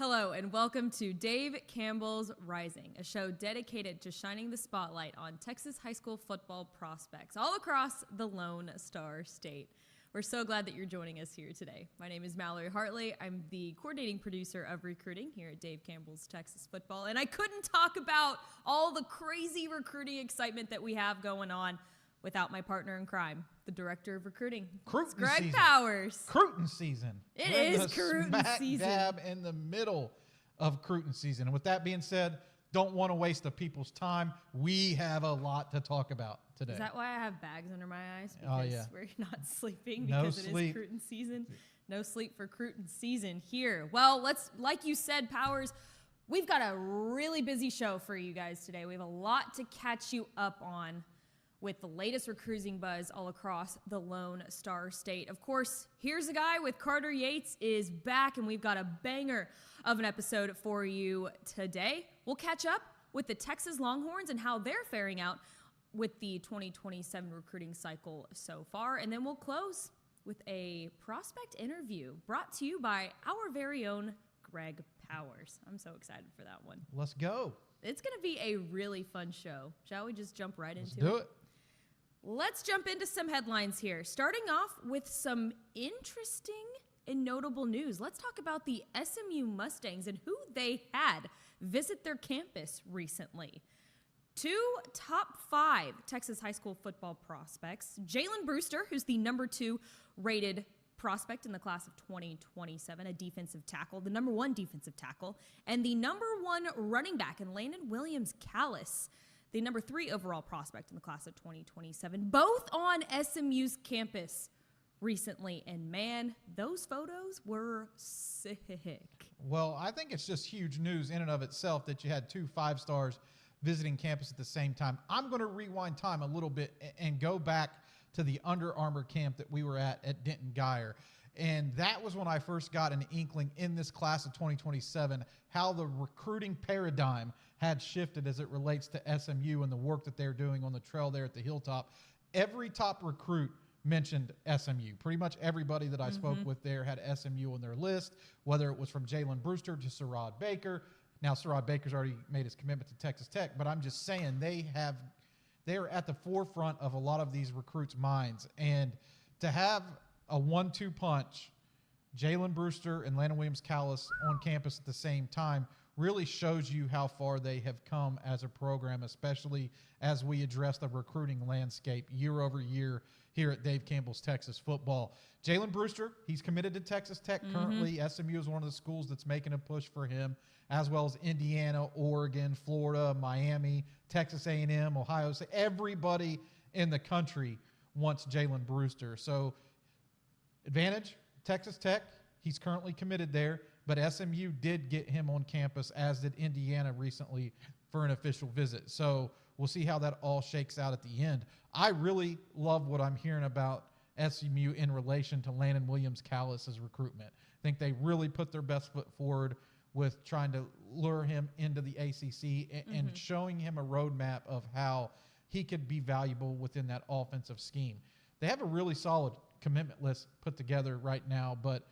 Hello and welcome to Dave Campbell's Rising, a show dedicated to shining the spotlight on Texas high school football prospects all across the Lone Star State. We're so glad that you're joining us here today. My name is Mallory Hartley. I'm the coordinating producer of recruiting here at Dave Campbell's Texas Football, and I couldn't talk about all the crazy recruiting excitement that we have going on without my partner in crime, the director of recruiting, Greg Powers. Cruton season. It is Cruton season. Dab in the middle of Cruton season. And with that being said, don't want to waste the people's time. We have a lot to talk about today. Is that why I have bags under my eyes? Because we're not sleeping because it is Cruton season. No sleep for Cruton season here. Well, like you said, Powers, we've got a really busy show for you guys today. We have a lot to catch you up on with the latest recruiting buzz all across the Lone Star State. Of course, here's a guy with Carter Yates is back, and we've got a banger of an episode for you today. We'll catch up with the Texas Longhorns and how they're faring out with the 2027 recruiting cycle so far. And then we'll close with a prospect interview brought to you by our very own Greg Powers. I'm so excited for that one. Let's go. It's going to be a really fun show. Shall we just jump right into it? Let's do it. Let's jump into some headlines here. Starting off with some interesting and notable news. Let's talk about the SMU Mustangs and who they had visit their campus recently. Two top 5 Texas high school football prospects. Jalen Brewster, who's the number 2 rated prospect in the class of 2027, a defensive tackle, the number 1 defensive tackle, and the number 1 running back in Landen Williams-Callis, the number 3 overall prospect in the class of 2027, both on SMU's campus recently. And man, those photos were sick. Well, I think it's just huge news in and of itself that you had 2 5-stars visiting campus at the same time. I'm going to rewind time a little bit and go back to the Under Armour camp that we were at Denton Guyer. And that was when I first got an inkling in this class of 2027, how the recruiting paradigm had shifted as it relates to SMU and the work that they're doing on the trail there at the Hilltop. Every top recruit mentioned SMU. Pretty much everybody that I spoke with there had SMU on their list, whether it was from Jalen Brewster to Sherrod Baker. Now, Sherrod Baker's already made his commitment to Texas Tech, but I'm just saying they are at the forefront of a lot of these recruits' minds. And to have a 1-2 punch, Jalen Brewster and Landen Williams-Callis on campus at the same time, really shows you how far they have come as a program, especially as we address the recruiting landscape year over year here at Dave Campbell's Texas Football. Jalen Brewster, he's committed to Texas Tech currently. SMU is one of the schools that's making a push for him, as well as Indiana, Oregon, Florida, Miami, Texas A&M, Ohio State. Everybody in the country wants Jalen Brewster. So advantage, Texas Tech, he's currently committed there, but SMU did get him on campus, as did Indiana recently, for an official visit. So we'll see how that all shakes out at the end. I really love what I'm hearing about SMU in relation to Landen Williams-Callis' recruitment. I think they really put their best foot forward with trying to lure him into the ACC and showing him a roadmap of how he could be valuable within that offensive scheme. They have a really solid commitment list put together right now, but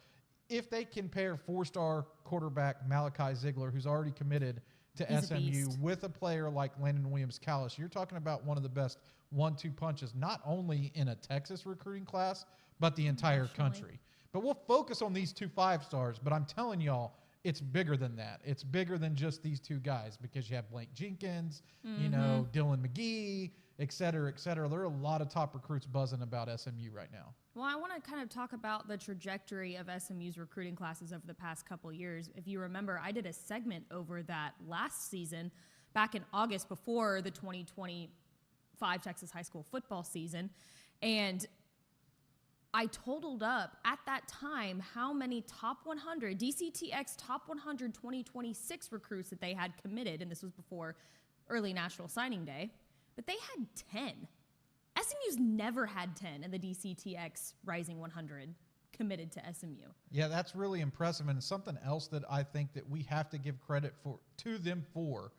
if they can pair 4-star quarterback Malachi Ziegler, who's already committed to SMU, with a player like Landen Williams-Callis, you're talking about one of the best 1-2 punches, not only in a Texas recruiting class, but the entire country. But we'll focus on these 2 5-stars, but I'm telling y'all, it's bigger than that. It's bigger than just these 2 guys, because you have Blake Jenkins, Dylan McGee, et cetera, et cetera. There are a lot of top recruits buzzing about SMU right now. Well, I want to kind of talk about the trajectory of SMU's recruiting classes over the past couple years. If you remember, I did a segment over that last season, back in August, before the 2025 Texas high school football season. And I totaled up at that time how many top 100, DCTX top 100 2026 recruits that they had committed, and this was before early National Signing Day, but they had 10. SMU's never had 10 in the DCTX Rising 100 committed to SMU. Yeah, that's really impressive. And something else that I think that we have to give credit to them for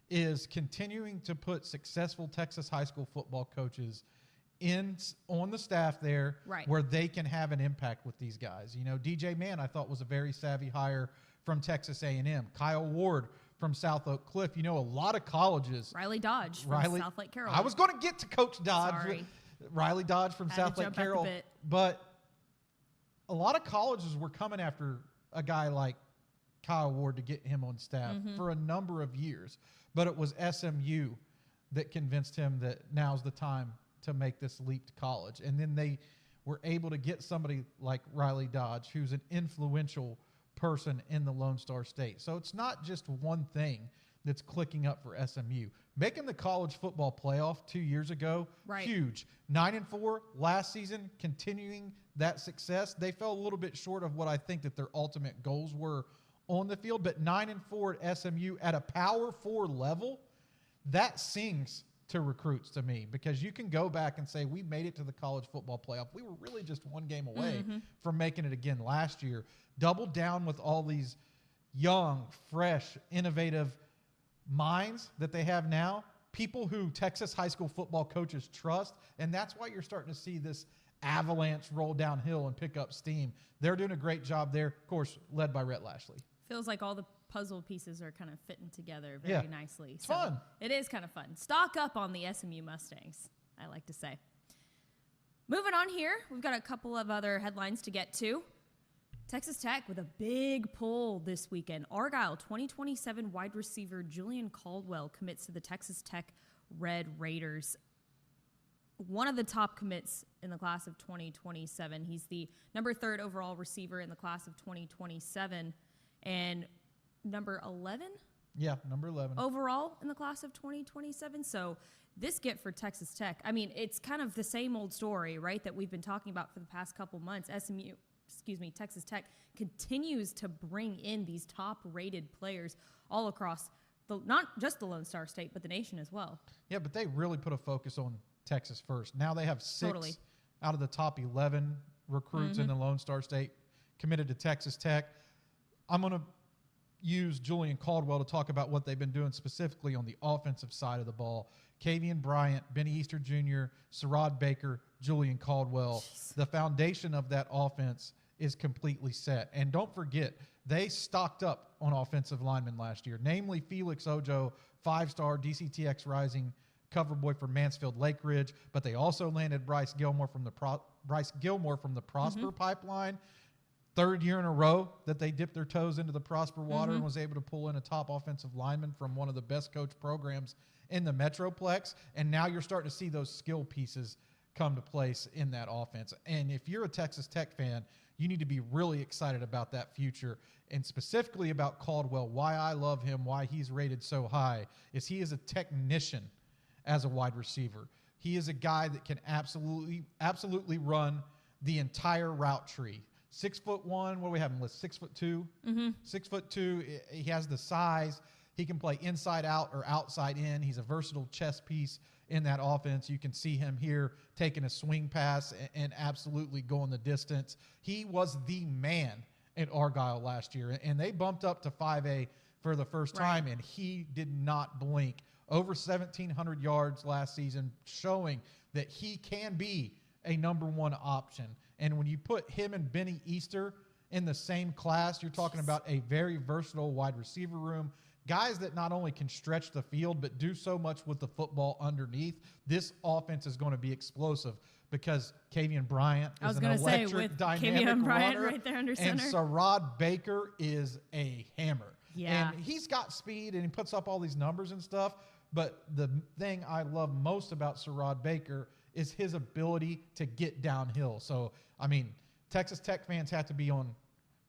is continuing to put successful Texas high school football coaches on the staff there, right, where they can have an impact with these guys. You know, DJ Mann, I thought, was a very savvy hire from Texas A&M, Kyle Ward from South Oak Cliff. You know, a lot of colleges. Riley Dodge from South Lake Carroll. I was going to get to Coach Dodge. Sorry. Riley Dodge from South Lake Carroll. But a lot of colleges were coming after a guy like Kyle Ward to get him on staff for a number of years. But it was SMU that convinced him that now's the time to make this leap to college. And then they were able to get somebody like Riley Dodge, who's an influential person in the Lone Star State. So it's not just one thing that's clicking up for SMU. Making the college football playoff 2 years ago, huge. 9-4 last season, continuing that success. They fell a little bit short of what I think that their ultimate goals were on the field, but 9-4 at SMU at a Power 4 level, that sings to recruits to me, because you can go back and say we made it to the college football playoff. We were really just one game away from making it again last year. Double down with all these young, fresh, innovative minds that they have now, people who Texas high school football coaches trust, and that's why you're starting to see this avalanche roll downhill and pick up steam. They're doing a great job there, of course, led by Rhett Lashley. Feels like all the puzzle pieces are kind of fitting together very nicely. It's fun. It is kind of fun. Stock up on the SMU Mustangs, I like to say. Moving on here, we've got a couple of other headlines to get to. Texas Tech with a big pull this weekend. Argyle 2027 wide receiver Julian Caldwell commits to the Texas Tech Red Raiders. One of the top commits in the class of 2027. He's the number 3 overall receiver in the class of 2027 and number 11? Yeah, number 11. Overall in the class of 2027. So this get for Texas Tech, I mean, it's kind of the same old story, right, that we've been talking about for the past couple months. Texas Tech continues to bring in these top-rated players all across, not just the Lone Star State, but the nation as well. Yeah, but they really put a focus on Texas first. Now they have 6 out of the top 11 recruits in the Lone Star State committed to Texas Tech. I'm going to use Julian Caldwell to talk about what they've been doing specifically on the offensive side of the ball. Kavian Bryant, Benny Easter Jr., Sherrod Baker, Julian Caldwell. The foundation of that offense is completely set. And don't forget, they stocked up on offensive linemen last year, namely Felix Ojo, 5-star DCTX Rising cover boy for Mansfield Lake Ridge, but they also landed Bryce Gilmore from the Prosper pipeline. 3rd year in a row that they dipped their toes into the Prosper water and was able to pull in a top offensive lineman from one of the best coach programs in the Metroplex. And now you're starting to see those skill pieces come to place in that offense. And if you're a Texas Tech fan, you need to be really excited about that future, and specifically about Caldwell. Why I love him, why he's rated so high, is he is a technician as a wide receiver. He is a guy that can absolutely run the entire route tree. 6'1", what do we have him list? 6'2". 6'2". He has the size. He can play inside out or outside in. He's a versatile chess piece in that offense. You can see him here taking a swing pass and absolutely going the distance. He was the man at Argyle last year, and they bumped up to 5A for the first time, and he did not blink. Over 1,700 yards last season, showing that he can be a number 1 option. And when you put him and Benny Easter in the same class, you're talking about a very versatile wide receiver room. Guys that not only can stretch the field, but do so much with the football underneath. This offense is going to be explosive because Kavian Bryant is an electric, dynamic runner. Right there under and center. Sherrod Baker is a hammer. Yeah. And he's got speed and he puts up all these numbers and stuff. But the thing I love most about Sherrod Baker is his ability to get downhill. So, I mean, Texas Tech fans have to be on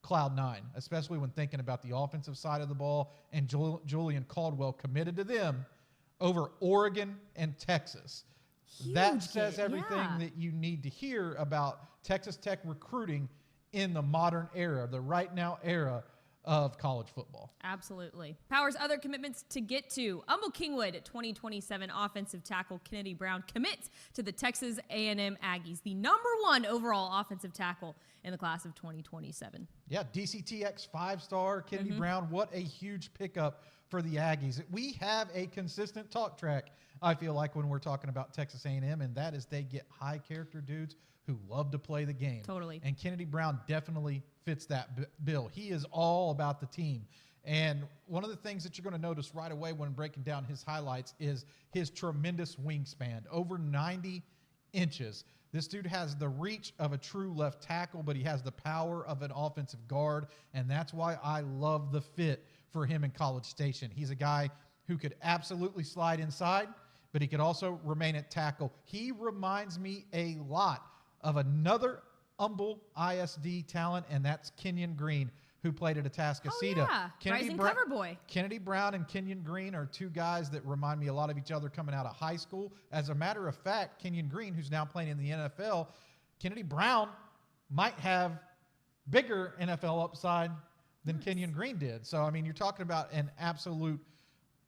cloud 9, especially when thinking about the offensive side of the ball, and Julian Caldwell committed to them over Oregon and Texas. That says everything that you need to hear about Texas Tech recruiting in the modern era, the right now era of college football. Absolutely. Powers other commitments to get to. Kingwood 2027 offensive tackle Kennedy Brown commits to the Texas A&M Aggies, the number 1 overall offensive tackle in the class of 2027. Yeah, DCTX 5-star Kennedy Brown. What a huge pickup for the Aggies. We have a consistent talk track, I feel like, when we're talking about Texas A&M, and that is they get high character dudes who love to play the game. Totally. And Kennedy Brown definitely fits that bill. He is all about the team. And one of the things that you're going to notice right away when breaking down his highlights is his tremendous wingspan, over 90 inches. This dude has the reach of a true left tackle, but he has the power of an offensive guard, and that's why I love the fit for him in College Station. He's a guy who could absolutely slide inside, but he could also remain at tackle. He reminds me a lot of another Humble ISD talent, and that's Kenyon Green, who played at Atascocita. Oh, yeah. Rising cover boy. Kennedy Brown and Kenyon Green are two guys that remind me a lot of each other coming out of high school. As a matter of fact, Kenyon Green, who's now playing in the NFL, Kennedy Brown might have bigger NFL upside than Kenyon Green did. So, I mean, you're talking about an absolute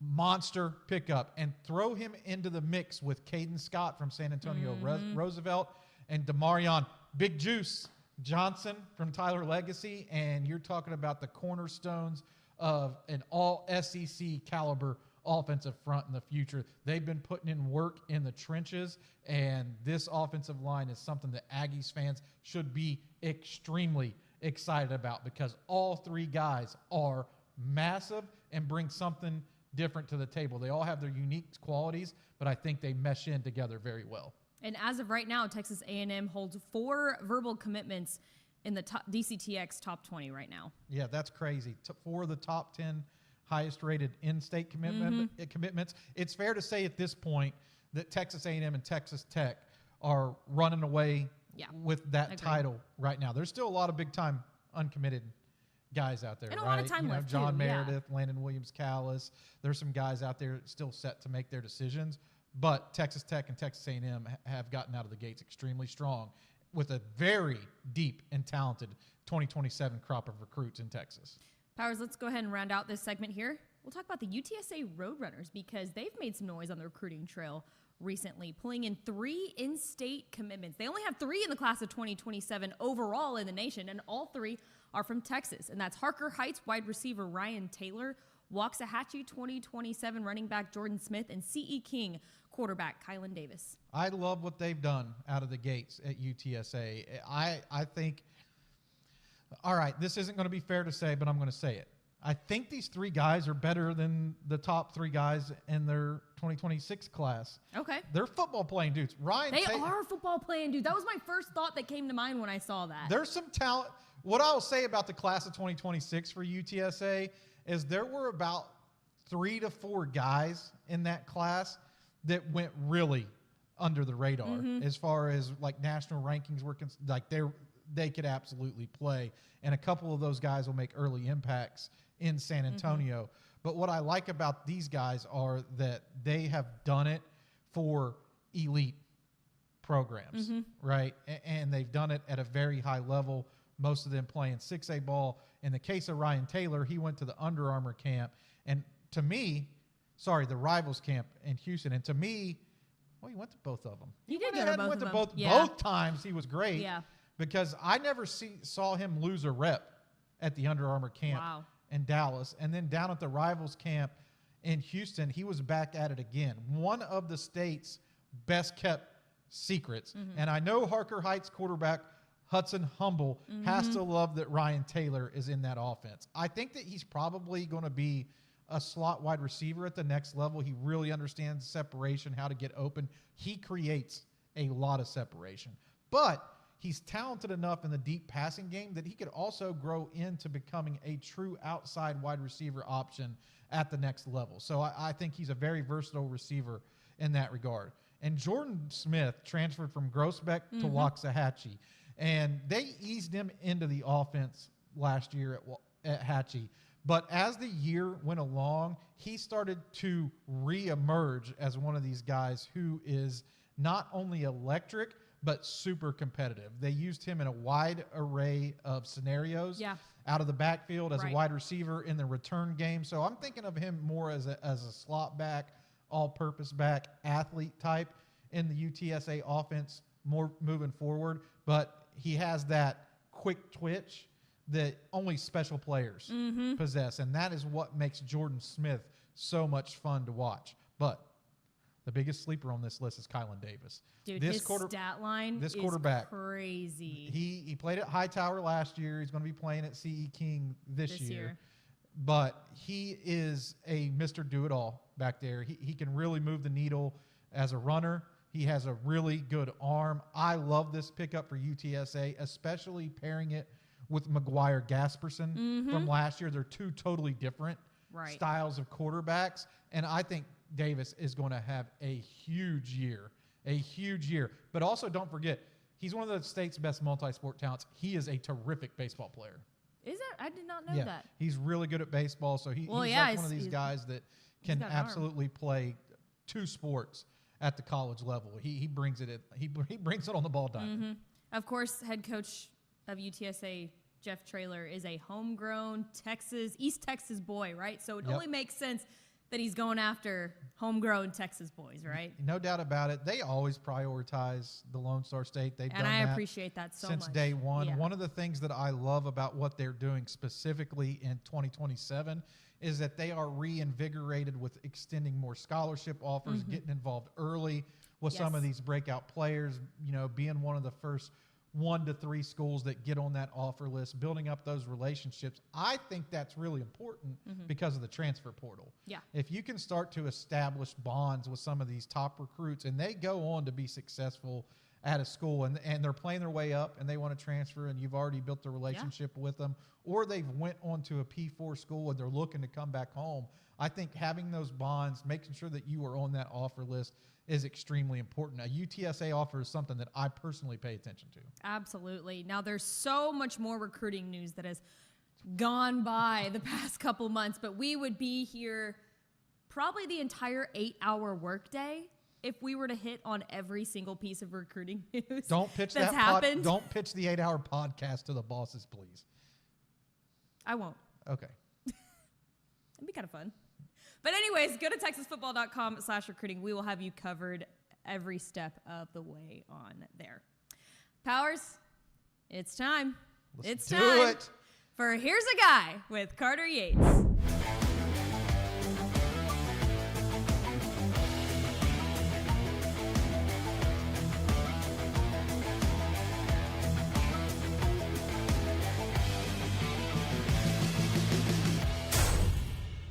monster pickup. And throw him into the mix with Caden Scott from San Antonio Roosevelt and Demarion Big Juice Johnson from Tyler Legacy, and you're talking about the cornerstones of an all-SEC caliber offensive front in the future. They've been putting in work in the trenches, and this offensive line is something that Aggies fans should be extremely excited about, because all three guys are massive and bring something different to the table. They all have their unique qualities, but I think they mesh in together very well. And as of right now, Texas A&M holds 4 verbal commitments in the DCTX top 20 right now. Yeah, that's crazy. 4 of the top 10 highest-rated in-state commitments. It's fair to say at this point that Texas A&M and Texas Tech are running away with that title right now. There's still a lot of big-time uncommitted guys out there, and right? a lot of time left, John too. Meredith, Landen Williams-Callis. There's some guys out there still set to make their decisions. But Texas Tech and Texas A&M have gotten out of the gates extremely strong with a very deep and talented 2027 crop of recruits in Texas. Powers, let's go ahead and round out this segment here. We'll talk about the UTSA Roadrunners, because they've made some noise on the recruiting trail recently, pulling in 3 in-state commitments. They only have 3 in the class of 2027 overall in the nation, and all 3 are from Texas. And that's Harker Heights wide receiver Ryan Taylor, Waxahachie 2027 running back Jordan Smith, and CE King quarterback Khylan Davis. I love what they've done out of the gates at UTSA. I think, all right, this isn't going to be fair to say, but I'm going to say it. I think these 3 guys are better than the top 3 guys in their 2026 class. Okay. They're football playing dudes. They are football playing dudes. That was my first thought that came to mind when I saw that. There's some talent. What I'll say about the class of 2026 for UTSA is there were about 3 to 4 guys in that class that went really under the radar as far as like national rankings were like they could absolutely play, and a couple of those guys will make early impacts in San Antonio. But what I like about these guys are that they have done it for elite programs, right? And they've done it at a very high level, most of them playing 6A ball. In the case of Ryan Taylor, he went to the Under Armour camp, and to me, the Rivals camp in Houston, and to me, well, he went to both of them. He did go to both of them. Both times he was great. Yeah. Because I never saw him lose a rep at the Under Armour camp in Dallas. And then down at the Rivals camp in Houston, he was back at it again. One of the state's best kept secrets. And I know Harker Heights quarterback Hudson Humble has to love that Ryan Taylor is in that offense. I think that he's probably going to be a slot wide receiver at the next level. He really understands separation, how to get open. He creates a lot of separation. But he's talented enough in the deep passing game that he could also grow into becoming a true outside wide receiver option at the next level. So I think he's a very versatile receiver in that regard. And Jordan Smith transferred from Groesbeck to Waxahachie, and they eased him into the offense last year at Hatchie. But as the year went along, he started to reemerge as one of these guys who is not only electric, but super competitive. They used him in a wide array of scenarios out of the backfield as a wide receiver in the return game. So I'm thinking of him more as a slot back, all-purpose back, athlete type in the UTSA offense more moving forward. But he has that quick twitch that only special players possess, and that is what makes Jordan Smith so much fun to watch. But the biggest sleeper on this list is Khylan Davis. Dude, his stat line is quarterback, crazy. He played at Hightower last year. He's going to be playing at CE King this year. But he is a Mr. Do-It-All back there. He can really move the needle as a runner. He has a really good arm. I love this pickup for UTSA, especially pairing it with McGuire Gasperson from last year. They're two totally different styles of quarterbacks. And I think Davis is going to have a huge year. But also don't forget, he's one of the state's best multi-sport talents. He is a terrific baseball player. Is that? I did not know that. He's really good at baseball. So he's like one of these guys that can absolutely play two sports at the college level. He brings it. He brings it on the ball diamond. Of course, head coach of UTSA, Jeff Traylor, is a homegrown East Texas boy, right? So it only makes sense that he's going after homegrown Texas boys, right? No doubt about it. They always prioritize the Lone Star State. They've done that. And I appreciate that so much. Since day one. Yeah. One of the things that I love about what they're doing specifically in 2027 is that they are reinvigorated with extending more scholarship offers, getting involved early with some of these breakout players, being one of the first 1 to 3 schools that get on that offer list, building up those relationships. I think that's really important because of the transfer portal. Yeah. If you can start to establish bonds with some of these top recruits and they go on to be successful at a school and they're playing their way up and they want to transfer and you've already built a relationship with them, or they've went on to a P4 school and they're looking to come back home, I think having those bonds, making sure that you are on that offer list is extremely important. A UTSA offer is something that I personally pay attention to. Absolutely. Now, there's so much more recruiting news that has gone by the past couple months, but we would be here probably the entire 8-hour workday if we were to hit on every single piece of recruiting news Don't pitch that's happened. Don't pitch the 8-hour podcast to the bosses, please. I won't. Okay. It'd be kind of fun. But anyways, go to texasfootball.com/recruiting. We will have you covered every step of the way on there. Powers, it's time. Let's do it. For Here's a Guy with Carter Yates.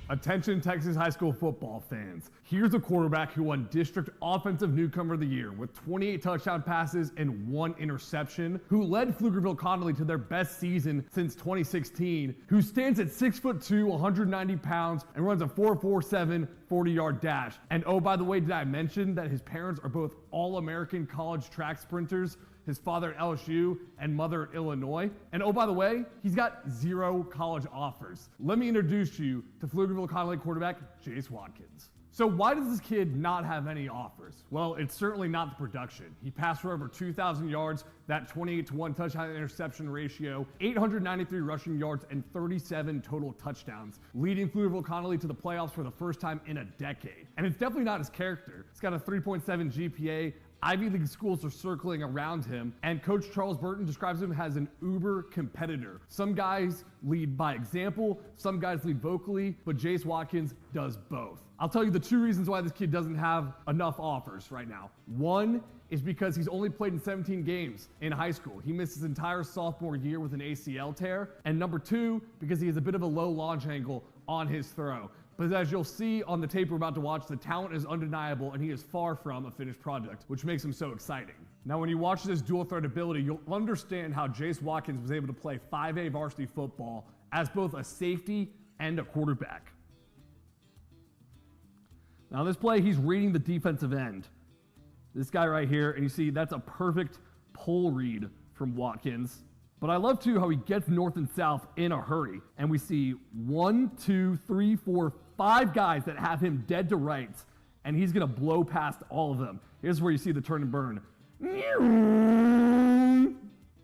Attention Texas high school football fans. Here's a quarterback who won District Offensive Newcomer of the Year with 28 touchdown passes and 1 interception, who led Pflugerville Connally to their best season since 2016, who stands at 6'2", 190 pounds, and runs a 4.47 40-yard dash. And oh, by the way, did I mention that his parents are both All-American college track sprinters? His father at LSU and mother at Illinois. And oh, by the way, he's got 0 college offers. Let me introduce you to Pflugerville Connally quarterback Jase Watkins. So why does this kid not have any offers? Well, it's certainly not the production. He passed for over 2,000 yards, that 28-to-1 touchdown interception ratio, 893 rushing yards, and 37 total touchdowns, leading Pflugerville Connally to the playoffs for the first time in a decade. And it's definitely not his character. He's got a 3.7 GPA, Ivy League schools are circling around him, and Coach Charles Burton describes him as an uber competitor. Some guys lead by example, some guys lead vocally, but Jase Watkins does both. I'll tell you the 2 reasons why this kid doesn't have enough offers right now. One is because he's only played in 17 games in high school. He missed his entire sophomore year with an ACL tear. And number 2, because he has a bit of a low launch angle on his throw. But as you'll see on the tape we're about to watch, the talent is undeniable and he is far from a finished product, which makes him so exciting. Now, when you watch this dual threat ability, you'll understand how Jase Watkins was able to play 5A varsity football as both a safety and a quarterback. Now, this play, he's reading the defensive end. This guy right here, and you see that's a perfect pull read from Watkins. But I love, too, how he gets north and south in a hurry. And we see 1, 2, 3, 4, 5 guys that have him dead to rights, and he's going to blow past all of them. Here's where you see the turn and burn.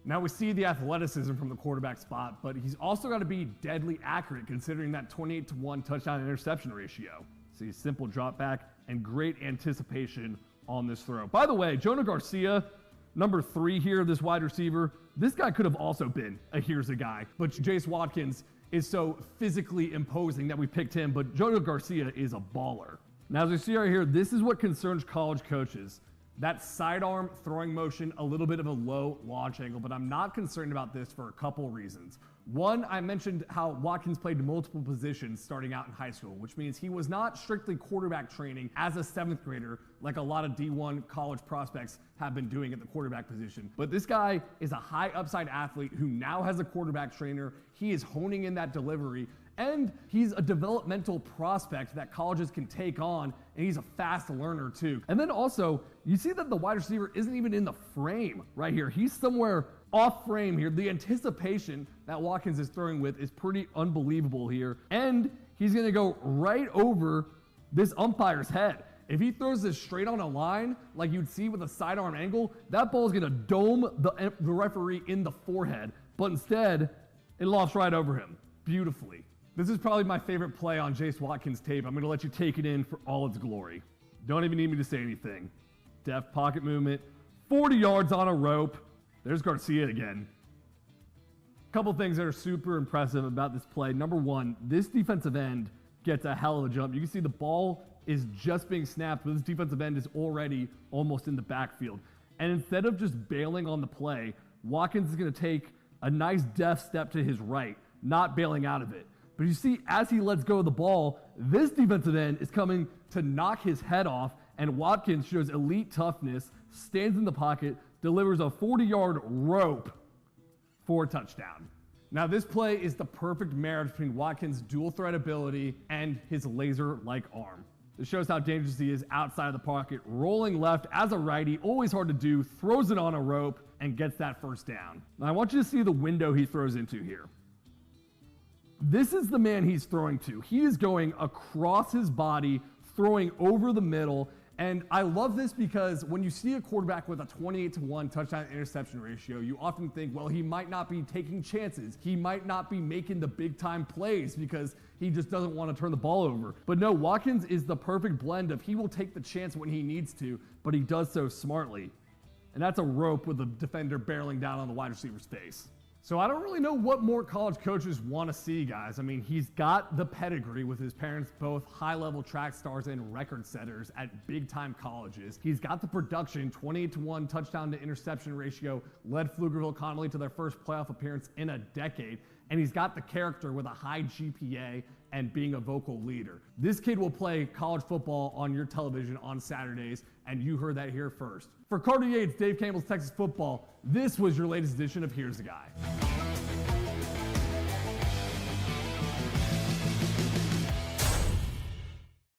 Now we see the athleticism from the quarterback spot, but he's also got to be deadly accurate considering that 28-to-1 touchdown interception ratio. See, simple drop back and great anticipation on this throw. By the way, Jonah Garcia, number 3 here, this wide receiver, this guy could have also been a Here's a Guy, but Jase Watkins is so physically imposing that we picked him, but Jojo Garcia is a baller. Now, as we see right here, this is what concerns college coaches. That sidearm throwing motion, a little bit of a low launch angle, but I'm not concerned about this for a couple reasons. One, I mentioned how Watkins played multiple positions starting out in high school, which means he was not strictly quarterback training as a 7th grader like a lot of D1 college prospects have been doing at the quarterback position. But this guy is a high upside athlete who now has a quarterback trainer. He is honing in that delivery, and he's a developmental prospect that colleges can take on, and he's a fast learner too. And then also, you see that the wide receiver isn't even in the frame right here. He's somewhere off frame here. The anticipation that Watkins is throwing with is pretty unbelievable here. And he's gonna go right over this umpire's head. If he throws this straight on a line, like you'd see with a sidearm angle, that ball is gonna dome the referee in the forehead. But instead, it lofts right over him beautifully. This is probably my favorite play on Jase Watkins' tape. I'm gonna let you take it in for all its glory. Don't even need me to say anything. Deft pocket movement, 40 yards on a rope. There's Garcia again. Couple things that are super impressive about this play. Number one, this defensive end gets a hell of a jump. You can see the ball is just being snapped, but this defensive end is already almost in the backfield. And instead of just bailing on the play, Watkins is gonna take a nice deft step to his right, not bailing out of it. But you see, as he lets go of the ball, this defensive end is coming to knock his head off, and Watkins shows elite toughness, stands in the pocket, delivers a 40-yard rope for a touchdown. Now, this play is the perfect marriage between Watkins' dual threat ability and his laser-like arm. It shows how dangerous he is outside of the pocket, rolling left as a righty, always hard to do, throws it on a rope, and gets that first down. Now, I want you to see the window he throws into here. This is the man he's throwing to. He is going across his body, throwing over the middle. And I love this because when you see a quarterback with a 28-to-1 touchdown interception ratio, you often think, well, he might not be taking chances. He might not be making the big time plays because he just doesn't want to turn the ball over. But no, Watkins is the perfect blend of he will take the chance when he needs to, but he does so smartly. And that's a rope with the defender barreling down on the wide receiver's face. So I don't really know what more college coaches want to see, guys. I mean, he's got the pedigree with his parents, both high-level track stars and record setters at big-time colleges. He's got the production, 28-to-1 touchdown to interception ratio, led Pflugerville Connally to their first playoff appearance in a decade. And he's got the character with a high GPA and being a vocal leader. This kid will play college football on your television on Saturdays, and you heard that here first. For Carter Yates, Dave Campbell's Texas Football, this was your latest edition of Here's the Guy.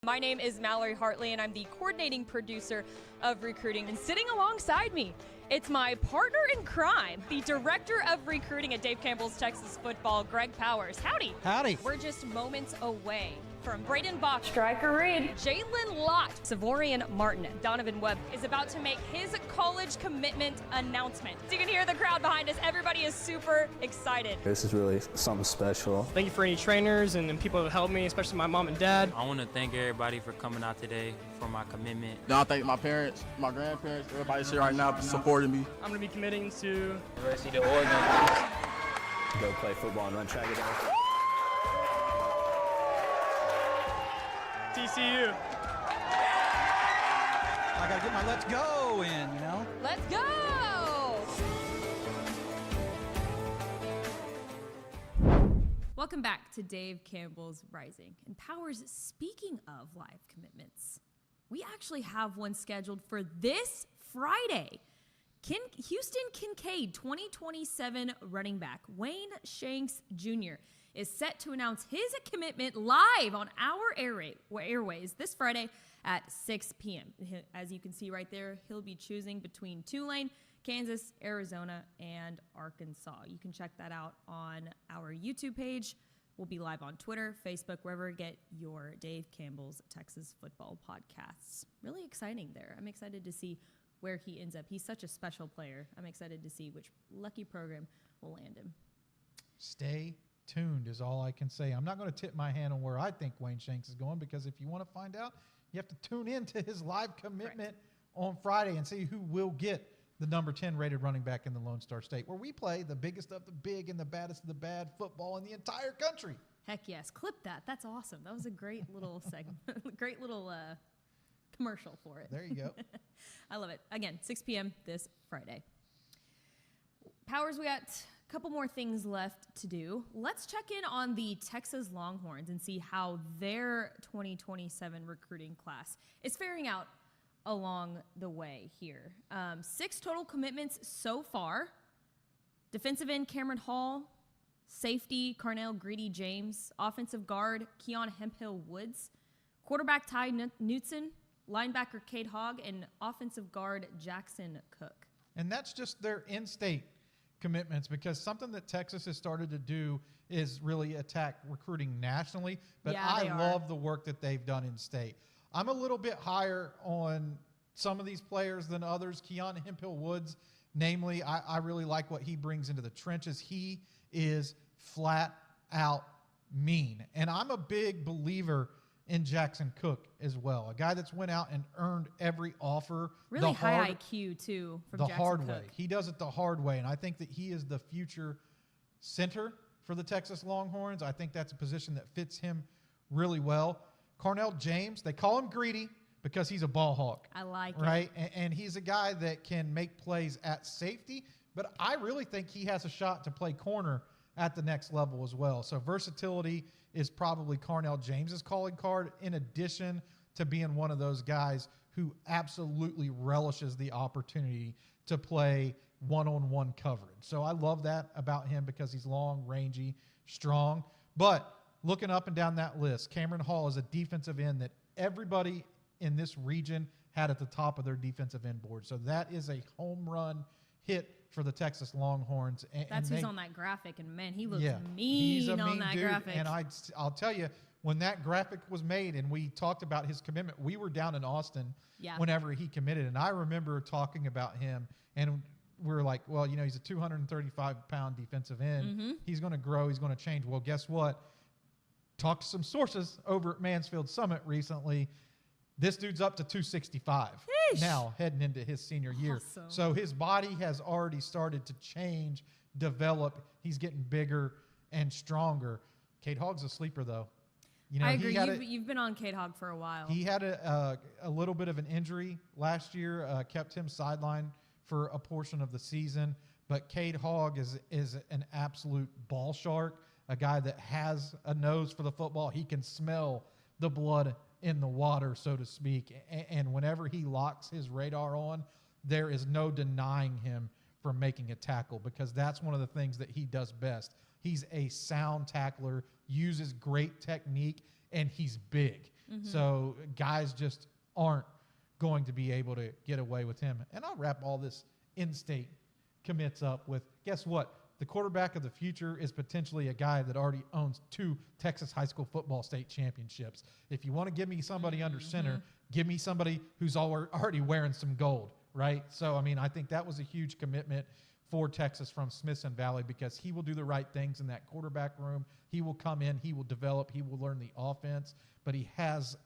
My name is Mallory Hartley, and I'm the coordinating producer of recruiting. And sitting alongside me, it's my partner in crime, the director of recruiting at Dave Campbell's Texas Football, Greg Powers. Howdy. Howdy. We're just moments away from Braden Bach, Striker Reed, Jalen Lott, Savorian Martin. Donovan Webb is about to make his college commitment announcement. So you can hear the crowd behind us. Everybody is super excited. This is really something special. Thank you for any trainers and people who helped me, especially my mom and dad. I want to thank everybody for coming out today for my commitment. I thank my parents, my grandparents, everybody's here right now supporting me. I'm going to be committing to University of Oregon. Go play football and run track again. TCU. I gotta get my let's go in, you know? Let's go! Welcome back to Dave Campbell's Rising. And Powers, speaking of live commitments, we actually have one scheduled for this Friday. Houston Kincaid, 2027 running back, Wayne Shanks Jr., is set to announce his commitment live on our airways this Friday at 6 p.m. As you can see right there, he'll be choosing between Tulane, Kansas, Arizona, and Arkansas. You can check that out on our YouTube page. We'll be live on Twitter, Facebook, wherever you get your Dave Campbell's Texas Football podcasts. Really exciting there. I'm excited to see where he ends up. He's such a special player. I'm excited to see which lucky program will land him. Stay tuned is all I can say. I'm not going to tip my hand on where I think Wayne Shanks is going, because if you want to find out, you have to tune in to his live commitment on Friday and see who will get the number 10 rated running back in the Lone Star State, where we play the biggest of the big and the baddest of the bad football in the entire country. Heck yes. Clip that. That's awesome. That was a great little segment, great little commercial for it. There you go. I love it. Again, 6 p.m. this Friday. Powers, we got a couple more things left to do. Let's check in on the Texas Longhorns and see how their 2027 recruiting class is faring out along the way here. 6 total commitments so far. Defensive end Cameron Hall, safety Carnell Greedy James, offensive guard Keon Hemphill Woods, quarterback Ty Knutson, linebacker Cade Hogg, and offensive guard Jackson Cook. And that's just their in-state commitments, because something that Texas has started to do is really attack recruiting nationally. But Yeah, I they are. love the work that they've done in state. I'm a little bit higher on some of these players than others. Keon Hemphill Woods, namely, I really like what he brings into the trenches. He is flat out mean. And I'm a big believer in Jackson Cook as well, a guy that's went out and earned every offer. Really high IQ, too, from the Jackson hard Cook. way. He does it the hard way, and I think that he is the future center for the Texas Longhorns. I think that's a position that fits him really well. Carnell James, they call him Greedy because he's a ball hawk. I like right? And he's a guy that can make plays at safety, but I really think he has a shot to play corner at the next level as well. So versatility is probably Carnell James's calling card, in addition to being one of those guys who absolutely relishes the opportunity to play one-on-one coverage. So I love that about him because he's long, rangy, strong. But looking up and down that list, Cameron Hall is a defensive end that everybody in this region had at the top of their defensive end board. So that is a home run hit for the Texas Longhorns. That's who's on that graphic, and man, he looks he's a mean on mean that dude, graphic. And I'll tell you, when that graphic was made and we talked about his commitment, we were down in Austin whenever he committed. And I remember talking about him, and we were like, well, you know, he's a 235-pound defensive end. Mm-hmm. He's going to grow. He's going to change. Well, guess what? Talked to some sources over at Mansfield Summit recently. This dude's up to 265 now, heading into his senior year. Awesome. So his body has already started to change, develop. He's getting bigger and stronger. Cade Hogg's a sleeper, though. You know, I agree. You've been on Cade Hogg for a while. He had a little bit of an injury last year, kept him sidelined for a portion of the season. But Cade Hogg is an absolute ball shark, a guy that has a nose for the football. He can smell the blood in the water, so to speak. And whenever he locks his radar on, there is no denying him from making a tackle, because that's one of the things that he does best. He's a sound tackler, uses great technique, and he's big. Mm-hmm. So guys just aren't going to be able to get away with him. And I'll wrap all this in-state commits up with, guess what? The quarterback of the future is potentially a guy that already owns 2 Texas high school football state championships. If you want to give me somebody under center, give me somebody who's already wearing some gold, right? So, I mean, I think that was a huge commitment for Texas from Smithson Valley, because he will do the right things in that quarterback room. He will come in, he will develop, he will learn the offense, but he has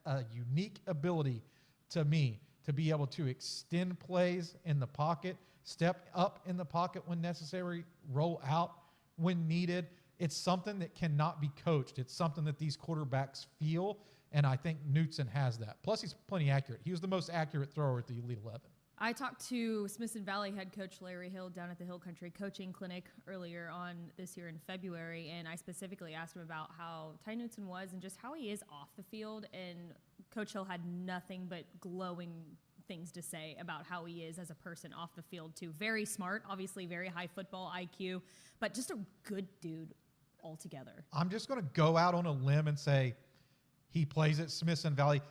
a unique ability to me to be able to extend plays in the pocket, step up in the pocket when necessary, roll out when needed. It's something that cannot be coached. It's something that these quarterbacks feel, and I think Knutson has that. Plus, he's plenty accurate. He was the most accurate thrower at the Elite 11. I talked to Smithson Valley head coach Larry Hill down at the Hill Country Coaching Clinic earlier on this year in February, and I specifically asked him about how Ty Knutson was and just how he is off the field, and Coach Hill had nothing but glowing things to say about how he is as a person off the field too. Very smart, obviously very high football IQ, but just a good dude altogether. I'm just going to go out on a limb and say he plays at Smithson Valley.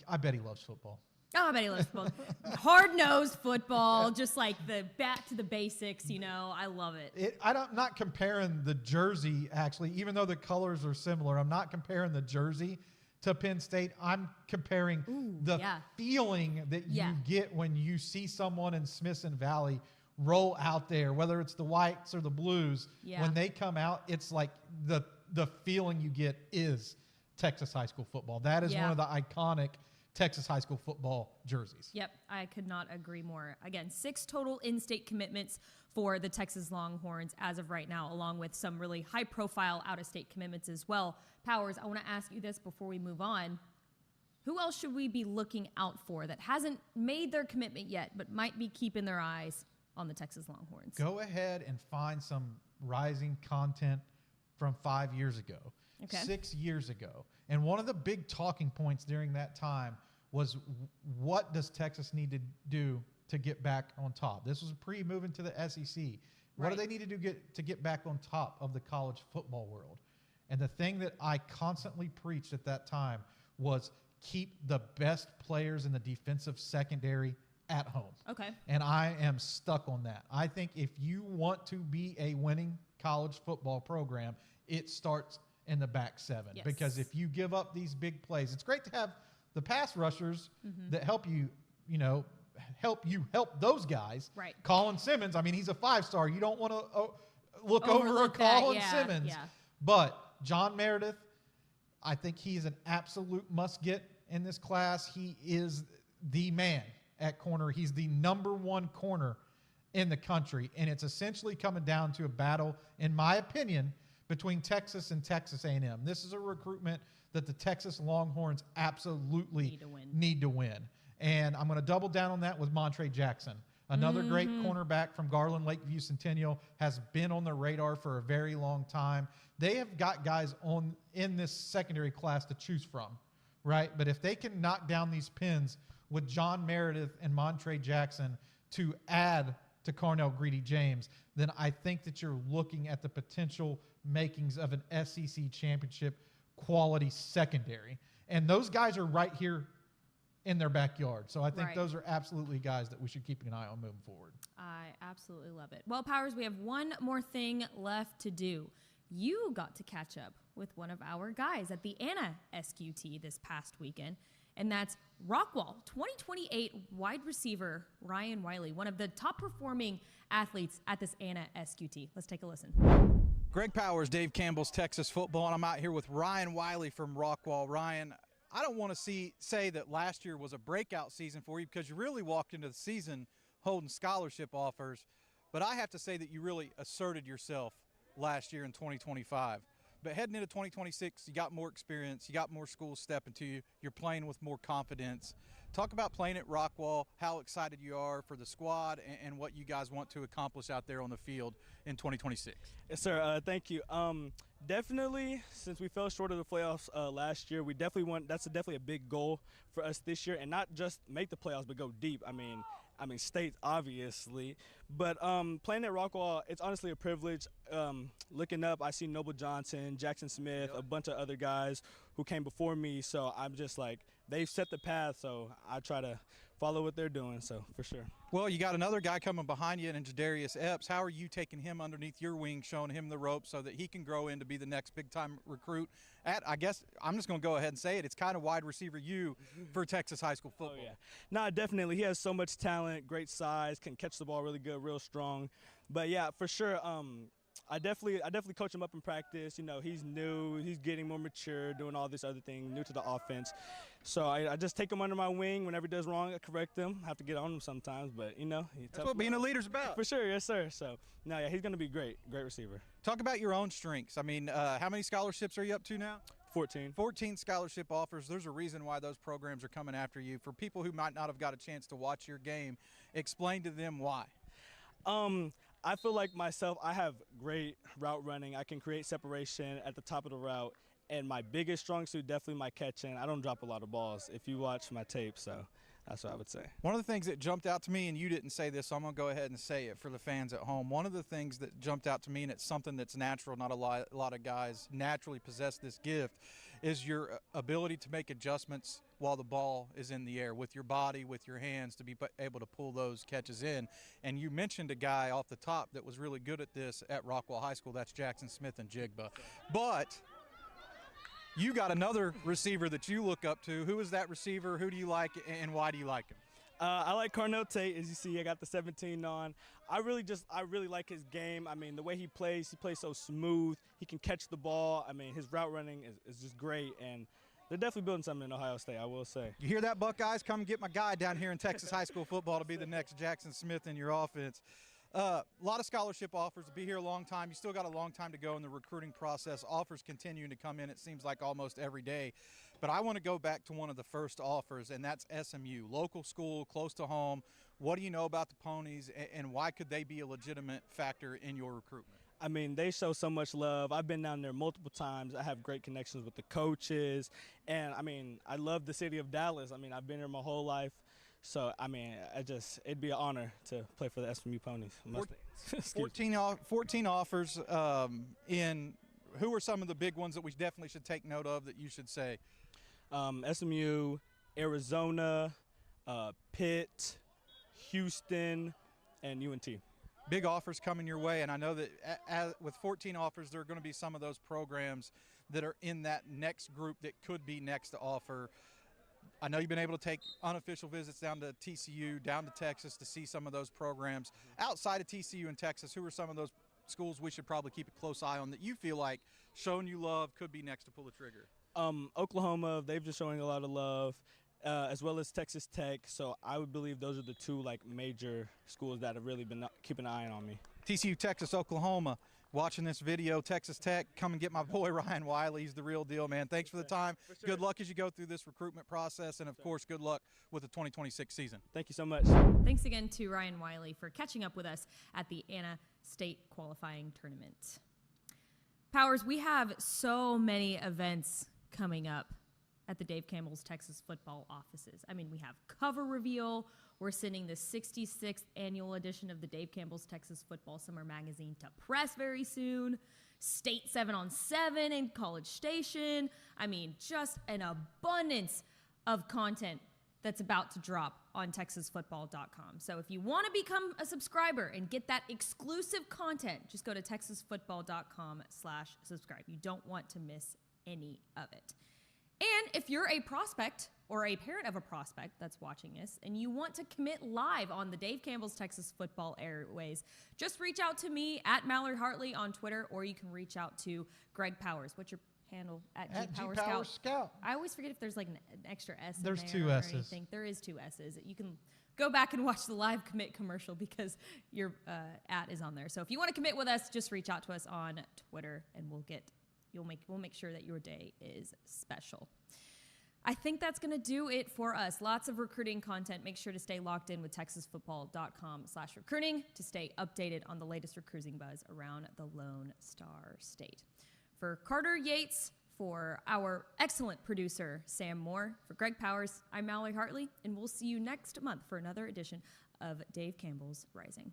I bet he loves football. Oh, I bet he loves football. Hard-nosed football, just like the back to the basics, you know. I love it. I'm not comparing the jersey, actually, even though the colors are similar. I'm not comparing the jersey to Penn State. I'm comparing the feeling that you get when you see someone in Smithson Valley roll out there, whether it's the whites or the blues. When they come out, it's like the feeling you get is Texas high school football. That is one of the iconic Texas high school football jerseys. Yep, I could not agree more. Again, 6 total in-state commitments for the Texas Longhorns as of right now, along with some really high-profile out-of-state commitments as well. Powers, I want to ask you this before we move on. Who else should we be looking out for that hasn't made their commitment yet but might be keeping their eyes on the Texas Longhorns? Go ahead and find some rising content from 5 years ago, 6 years ago. And one of the big talking points during that time was, what does Texas need to do to get back on top? This was pre-moving to the SEC. What do they need to do to get back on top of the college football world? And the thing that I constantly preached at that time was keep the best players in the defensive secondary at home. Okay. And I am stuck on that. I think if you want to be a winning college football program, it starts in the back 7. Yes. Because if you give up these big plays, it's great to have the pass rushers that help you, help those guys. Right. Colin Simmons, I mean, he's a 5-star. You don't want to look over a Overlook that, Colin Simmons. yeah. But John Meredith, I think he's an absolute must-get in this class. He is the man at corner. He's the #1 corner in the country, and it's essentially coming down to a battle, in my opinion, between Texas and Texas A&M. This is a recruitment that the Texas Longhorns absolutely need to win. And I'm going to double down on that with Montre Jackson. Another great cornerback from Garland Lakeview Centennial, has been on the radar for a very long time. They have got guys in this secondary class to choose from, right? But if they can knock down these pins with John Meredith and Montre Jackson to add to Carnell Greedy James, then I think that you're looking at the potential makings of an SEC championship quality secondary. And those guys are right here in their backyard. So I think those are absolutely guys that we should keep an eye on moving forward. I absolutely love it. Well, Powers, we have one more thing left to do. You got to catch up with one of our guys at the Anna SQT this past weekend, and that's Rockwall 2028 wide receiver Ryan Wiley, one of the top performing athletes at this Anna SQT. Let's take a listen. Greg Powers, Dave Campbell's Texas Football, and I'm out here with Ryan Wiley from Rockwall. Ryan, I don't want to say that last year was a breakout season for you, because you really walked into the season holding scholarship offers, but I have to say that you really asserted yourself last year in 2025. But heading into 2026, you got more experience, you got more schools stepping to you, you're playing with more confidence. Talk about playing at Rockwall, how excited you are for the squad, and what you guys want to accomplish out there on the field in 2026. Yes, sir. Thank you. Definitely, since we fell short of the playoffs last year, that's definitely a big goal for us this year, and not just make the playoffs, but go deep. I mean, state, obviously. But playing at Rockwall, it's honestly a privilege. Looking up, I see Noble Johnson, Jackson Smith, a bunch of other guys who came before me. So I'm just like, they've set the path, so I try to follow what they're doing, so for sure. Well, you got another guy coming behind you in Jadarius Epps. How are you taking him underneath your wing, showing him the ropes so that he can grow in to be the next big-time recruit at, I guess, I'm just going to go ahead and say it, it's kind of wide receiver you for Texas high school football. Oh, yeah. No, definitely. He has so much talent, great size, can catch the ball really good, real strong. But, yeah, for sure, I definitely coach him up in practice. You know, he's new, he's getting more mature, doing all this other thing, new to the offense. So I just take him under my wing. Whenever he does wrong, I correct him. I have to get on him sometimes, but, you know. That's what being a leader's about. For sure, yes, sir. So, no, yeah, he's going to be great receiver. Talk about your own strengths. I mean, how many scholarships are you up to now? 14. 14 scholarship offers. There's a reason why those programs are coming after you. For people who might not have got a chance to watch your game, explain to them why. I feel like myself, I have great route running. I can create separation at the top of the route. And my biggest strong suit, definitely my catching. I don't drop a lot of balls if you watch my tape, so that's what I would say. One of the things that jumped out to me, and you didn't say this, so I'm going to go ahead and say it for the fans at home. One of the things that jumped out to me, and it's something that's natural, not a lot of guys naturally possess this gift, is your ability to make adjustments while the ball is in the air with your body, with your hands, to be able to pull those catches in. And you mentioned a guy off the top that was really good at this at Rockwall High School. That's Jackson Smith and Jigba. But you got another receiver that you look up to. Who is that receiver? Who do you like, and why do you like him? I like Carnell Tate. As you see, I got the 17 on. I really like his game. I mean, the way he plays so smooth. He can catch the ball. I mean, his route running is just great. And they're definitely building something in Ohio State, I will say. You hear that, Buckeyes? Come get my guy down here in Texas high school football to be the next Jackson Smith in your offense. A lot of scholarship offers to be here a long time. You still got a long time to go in the recruiting process. Offers continuing to come in, it seems like almost every day. But I want to go back to one of the first offers, and that's SMU. Local school, close to home. What do you know about the Ponies, and why could they be a legitimate factor in your recruitment? I mean, they show so much love. I've been down there multiple times. I have great connections with the coaches. And, I mean, I love the city of Dallas. I mean, I've been here my whole life. So, I mean, it'd be an honor to play for the SMU Ponies. 14 offers. Who are some of the big ones that we definitely should take note of that you should say? SMU, Arizona, Pitt, Houston, and UNT. Big offers coming your way, and I know that with 14 offers, there are going to be some of those programs that are in that next group that could be next to offer. I know you've been able to take unofficial visits down to TCU, down to Texas to see some of those programs. Outside of TCU and Texas, who are some of those schools we should probably keep a close eye on that you feel like showing you love could be next to pull the trigger? Oklahoma, they've just showing a lot of love, as well as Texas Tech. So I would believe those are the two major schools that have really been keeping an eye on me. TCU, Texas, Oklahoma. Watching this video, Texas Tech, come and get my boy Ryan Wiley. He's the real deal, man. Thanks for the time. For sure. Good luck as you go through this recruitment process, and, of course, good luck with the 2026 season. Thank you so much. Thanks again to Ryan Wiley for catching up with us at the Anna State qualifying tournament. Powers, we have so many events coming up at the Dave Campbell's Texas football offices. I mean, we have cover reveal. We're sending the 66th annual edition of the Dave Campbell's Texas Football Summer Magazine to press very soon. State 7-on-7 in College Station. I mean, just an abundance of content that's about to drop on texasfootball.com. So if you want to become a subscriber and get that exclusive content, just go to texasfootball.com/subscribe. You don't want to miss any of it. And if you're a prospect or a parent of a prospect that's watching this and you want to commit live on the Dave Campbell's Texas Football Airways, just reach out to me at Mallard Hartley on Twitter, or you can reach out to Greg Powers. What's your handle? At G Power Scout. I always forget if there's like an extra S in there. There's two S's. Anything. There is two S's. You can go back and watch the live commit commercial because your at is on there. So if you want to commit with us, just reach out to us on Twitter and we'll make sure that your day is special. I think that's going to do it for us. Lots of recruiting content. Make sure to stay locked in with texasfootball.com/recruiting to stay updated on the latest recruiting buzz around the Lone Star State. For Carter Yates, for our excellent producer, Sam Moore, for Greg Powers, I'm Mallory Hartley, and we'll see you next month for another edition of Dave Campbell's Rising.